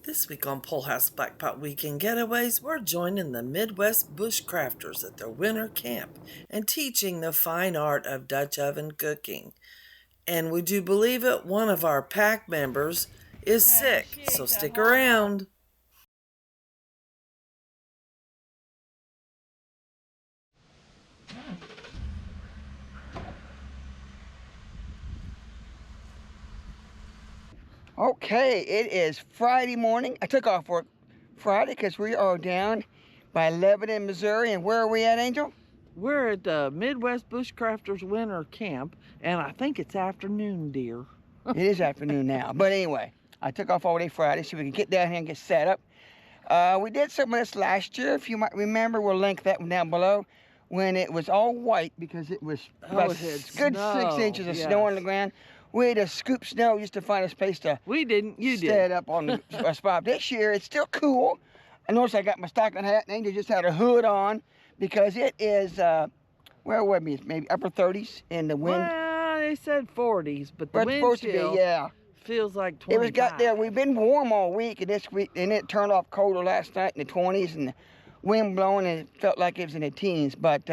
This week on Pole House Blackpot Weekend Getaways, we're joining the Midwest Bushcrafters at their winter camp and teaching the fine art of Dutch oven cooking. And would you believe it, one of our pack members is sick, so stick around. Okay, it is Friday morning. I took off work Friday because we are down by Lebanon, Missouri. And where are we at, Angel? We're at the Midwest Bushcrafters winter camp, and I think it's afternoon, dear. It is afternoon now. But anyway, I took off all day Friday so we could get down here and get set up. We did some of this last year. If you might remember, we'll link that one down below. When it was all white because it was about good snow. 6 inches of snow on the ground. We had to scoop snow just to find a place to set up on the spot. This year, it's still cool. I noticed I got my stocking hat, and Angel just had a hood on because it is, where would it be? Maybe upper 30s in the wind. Well, they said 40s, but the wind chill feels like 25. It was got there. We've been warm all week, and this week, and it turned off colder last night in the 20s, and the wind blowing, and it felt like it was in the teens. But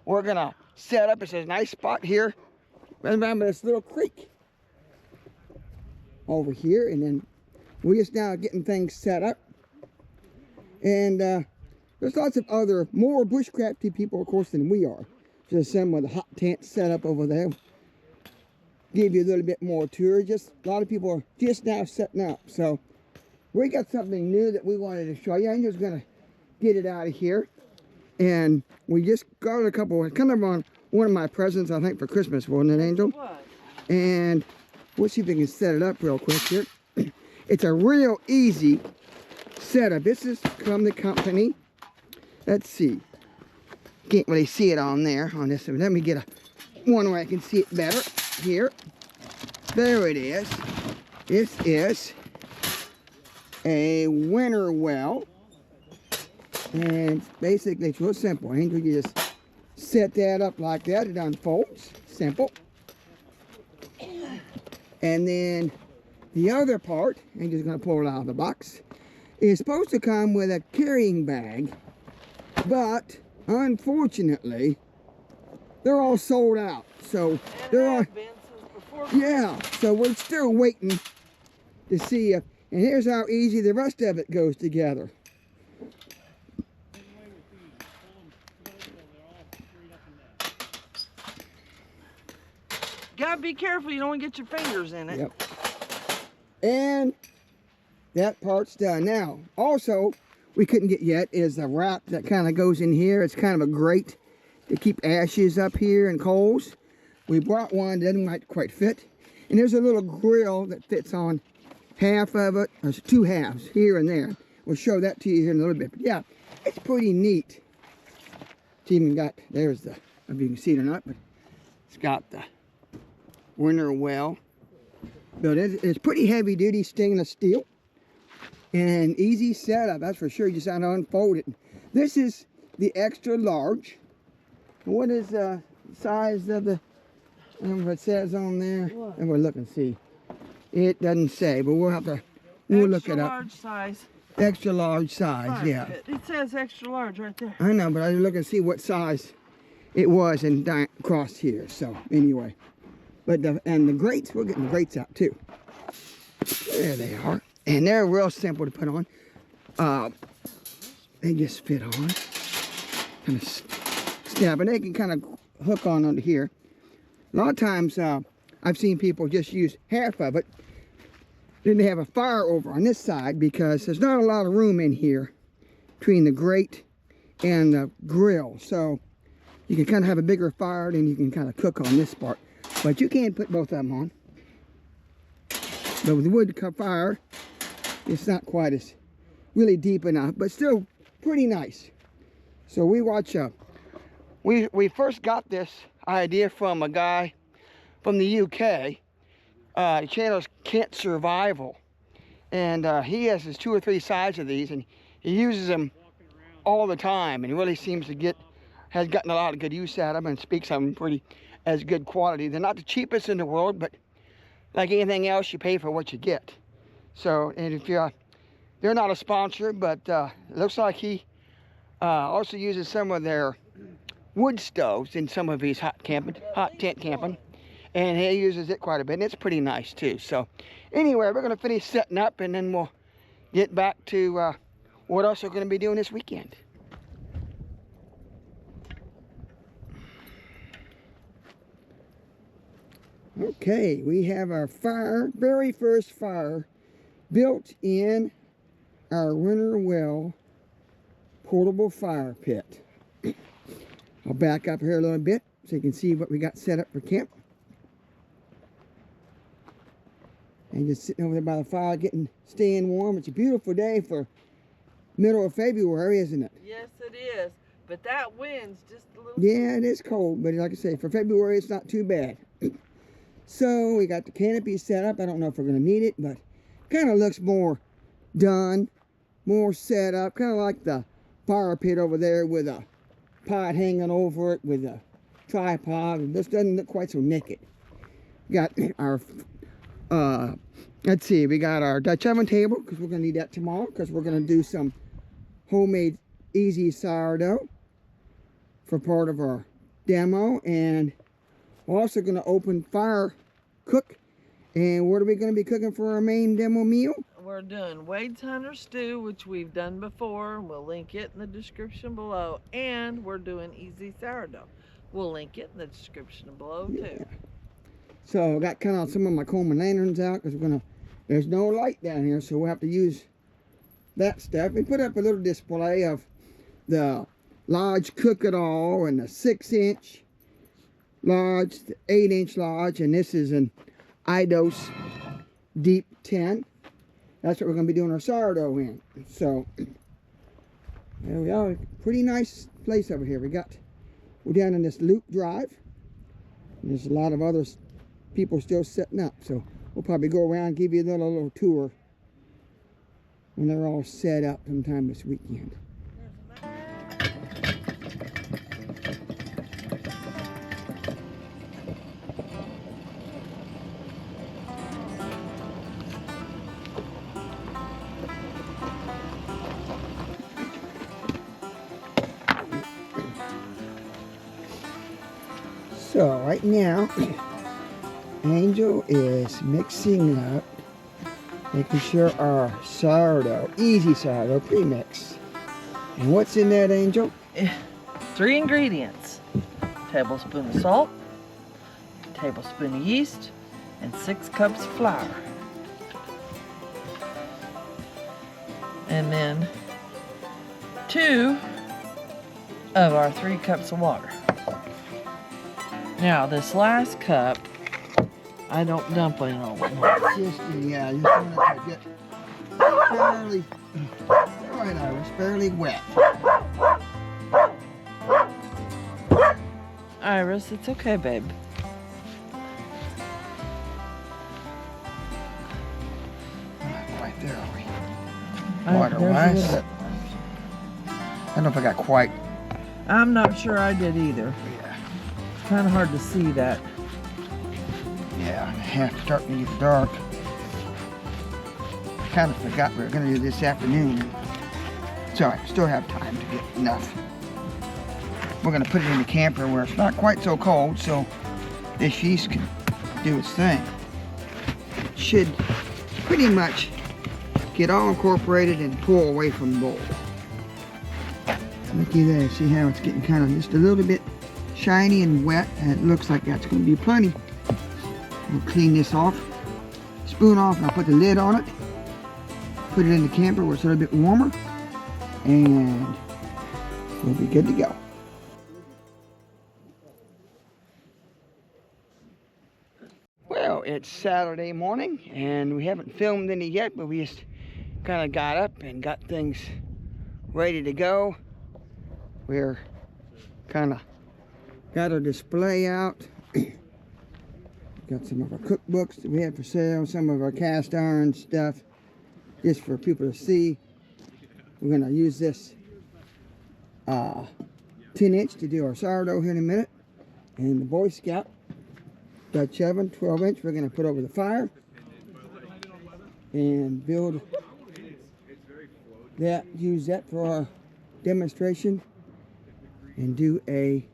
we're gonna set up. It's a nice spot here. Remember this little creek over here, and then we're just now getting things set up. And there's lots of other more bushcrafty people, of course, than we are. Just some with a hot tent set up over there. Give you a little bit more tour. Just a lot of people are just now setting up. So we got something new that we wanted to show you. I'm just gonna get it out of here. And we just got a couple, kind of on one of my presents, I think, for Christmas, wasn't it, Angel? What? And we'll see if we can set it up real quick here. It's a real easy setup. This is from the company. Let's see. Can't really see it on there, on this one. Let me get one where I can see it better. Here. There it is. This is a winter well. And basically, it's real simple. Angel, you just set that up like that. It unfolds. Simple. And then the other part, Angel's going to pull it out of the box, is supposed to come with a carrying bag. But, unfortunately, they're all sold out. So, so we're still waiting to see if, and here's how easy the rest of it goes together. Gotta be careful, you don't want to get your fingers in it. Yep. And that part's done. Now, also, we couldn't get yet is the wrap that kind of goes in here. It's kind of a grate to keep ashes up here and coals. We brought one, doesn't quite fit. And there's a little grill that fits on half of it, or two halves, here and there. We'll show that to you here in a little bit. But yeah, it's pretty neat. It's even got, there's the, I don't know if you can see it or not, but it's got the winter well. But it's pretty heavy duty stainless steel and easy setup, that's for sure. You just have to unfold it. This is the extra large. What is the size of the, I don't know if it says on there. What? And we'll look and see. It doesn't say, but we'll have to, we'll look it up. Extra large size. Extra large size, yeah. It says extra large right there. I know, but I look and see what size it was and across here. So anyway. But and the grates, we're getting the grates out too. There they are. And they're real simple to put on. They just fit on. Kind of snap, and they can kind of hook on under here. A lot of times I've seen people just use half of it. Then they have a fire over on this side because there's not a lot of room in here between the grate and the grill. So you can kind of have a bigger fire, and you can kind of cook on this part. But you can put both of them on. But with the wood fire, it's not quite as really deep enough, but still pretty nice. So we watch, we first got this idea from a guy from the UK. The channel's Kent Survival. And he has his 2 or 3 sides of these, and he uses them all the time. And he really seems to has gotten a lot of good use out of them and speaks of them pretty as good quality. They're not the cheapest in the world, but like anything else, you pay for what you get. So, and if you They're not a sponsor, but it looks like he also uses some of their wood stoves in some of his hot tent camping. And he uses it quite a bit, and it's pretty nice too. So anyway, we're going to finish setting up, and then we'll get back to what else we're going to be doing this weekend. Okay, we have our very first fire built in our winter well portable fire pit. I'll back up here a little bit so you can see what we got set up for camp. And just sitting over there by the fire, staying warm. It's a beautiful day for middle of February, isn't it? Yes, it is. But that wind's just a little... Yeah, it is cold, but like I say, for February, it's not too bad. So we got the canopy set up. I don't know if we're going to need it, but kind of looks more done, more set up. Kind of like the fire pit over there with a pot hanging over it with a tripod. It just doesn't look quite so naked. We got our, let's see, we got our Dutch oven table because we're going to need that tomorrow because we're going to do some homemade easy sourdough for part of our demo. And we're also going to open fire cook. And what are we going to be cooking for our main demo meal? We're doing Wade's Hunter Stew, which we've done before. We'll link it in the description below. And we're doing easy sourdough. We'll link it in the description below too. So I got kind of some of my Coleman lanterns out because there's no light down here, so we'll have to use that stuff. We put up a little display of the Lodge Cook-It-All and the 6-inch Lodge, the 8-inch Lodge, and this is an IDOS Deep 10. That's what we're going to be doing our sourdough in. So there we are. Pretty nice place over here. We're down in this loop drive. And there's a lot of other people still setting up. So we'll probably go around and give you a little tour when they're all set up sometime this weekend. So right now, Angel is mixing up, making sure our sourdough, easy sourdough premix. And what's in that, Angel? 3 ingredients: tablespoon of salt, tablespoon of yeast, and 6 cups of flour. And then 2 of our 3 cups of water. Now this last cup, I don't dump it all at once. Just want it to get fairly, right, Iris, fairly wet. Iris, it's okay, babe. Not quite there, are we? Water-wise. I don't know if I got quite. I'm not sure I did either. It's kind of hard to see that. Yeah, the half starting to get dark. I kind of forgot we were going to do this afternoon. It's all right, still have time to get enough. We're going to put it in the camper where it's not quite so cold, so this yeast can do its thing. It should pretty much get all incorporated and pull away from the bowl. Looky there, see how it's getting kind of just a little bit shiny and wet, and it looks like that's going to be plenty. We'll clean this off, spoon off, and I'll put the lid on it. Put it in the camper where it's a little bit warmer, and we'll be good to go. Well, it's Saturday morning, and we haven't filmed any yet, but we just kind of got up and got things ready to go. We're kind of got our display out. Got some of our cookbooks that we had for sale, some of our cast iron stuff, just for people to see. We're going to use this 10-inch to do our sourdough here in a minute. And the Boy Scout Dutch oven, 12-inch, we're going to put over the fire and build use that for our demonstration and do a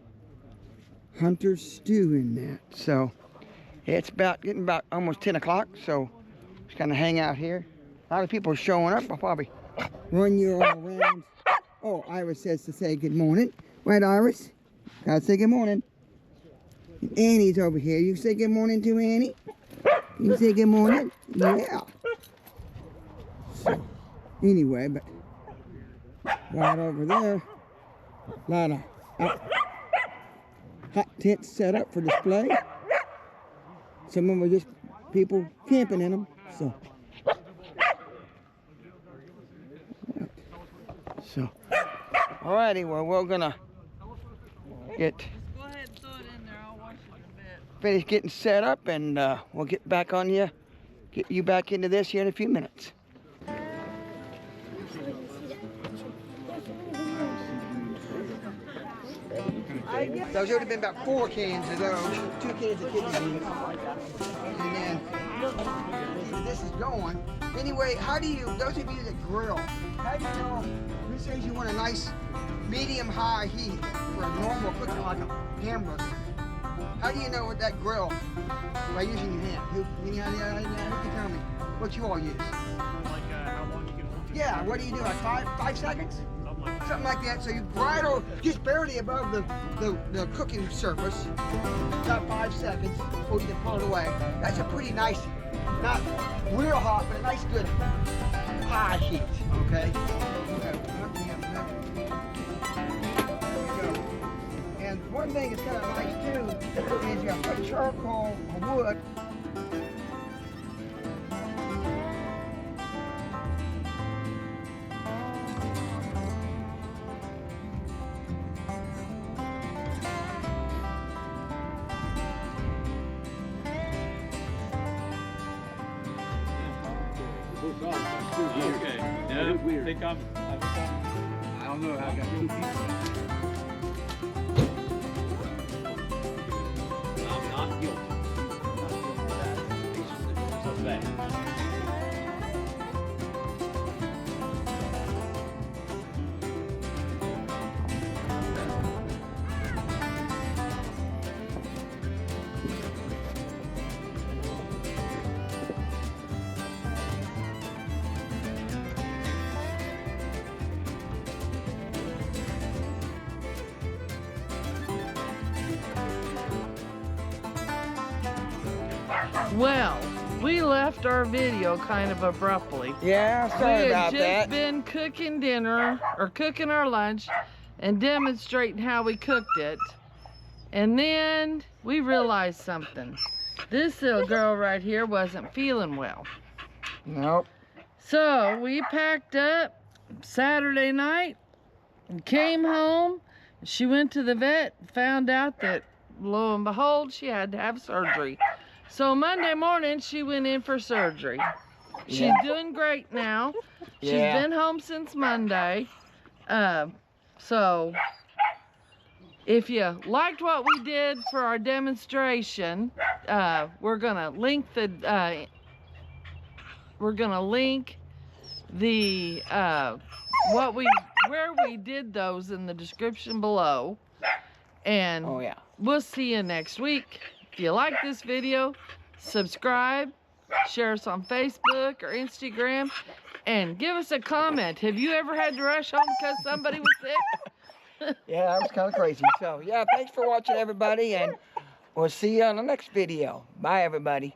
hunter stew in that. So it's getting about almost 10 o'clock, so just kind of hang out here. A lot of people are showing up. I'll probably run you all around. Oh, Iris says to say good morning. Right, Iris? Gotta say good morning. Annie's over here. You say good morning to Annie? You say good morning? Yeah. So, anyway, but right over there, a lot of hot tents set up for display. Some of them are just people camping in them. So, alrighty, well, we're gonna get Go ahead and throw it in there. I'll wash it a bit. finish getting set up, and we'll get back on you, get you back into this here in a few minutes. There's already been about 4 cans of those, 2 cans of kidney beans, and then this is going. Anyway, how do you, those of you that grill, how do you know, who says you want a nice medium-high heat for a normal cooking like a hamburger? How do you know with that grill by using your hand? Who can tell me what you all use? Like how long you can hold it? Yeah, what do you do, like 5 seconds? Something like that. So you bridle just barely above the cooking surface, about 5 seconds before you can pull it away. That's a pretty nice, not real hot, but a nice good high heat, okay? And one thing that's kind of nice too is you put charcoal or wood. Okay. No, I think I don't know how I got 2 pieces. I'm not guilty. It's just so bad. Well, we left our video kind of abruptly. Yeah, sorry about We had just that. been cooking dinner, or cooking our lunch, and demonstrating how we cooked it. And then we realized something. This little girl right here wasn't feeling well. Nope. So we packed up Saturday night and came home. She went to the vet, found out that, lo and behold, she had to have surgery. So Monday morning, she went in for surgery. She's doing great now. She's been home since Monday. So if you liked what we did for our demonstration, we're gonna link the where we did those in the description below. And we'll see you next week. If you like this video, subscribe, share us on Facebook or Instagram, and give us a comment. Have you ever had to rush home because somebody was sick? Yeah, that was kind of crazy. So, yeah, thanks for watching, everybody, and we'll see you on the next video. Bye, everybody.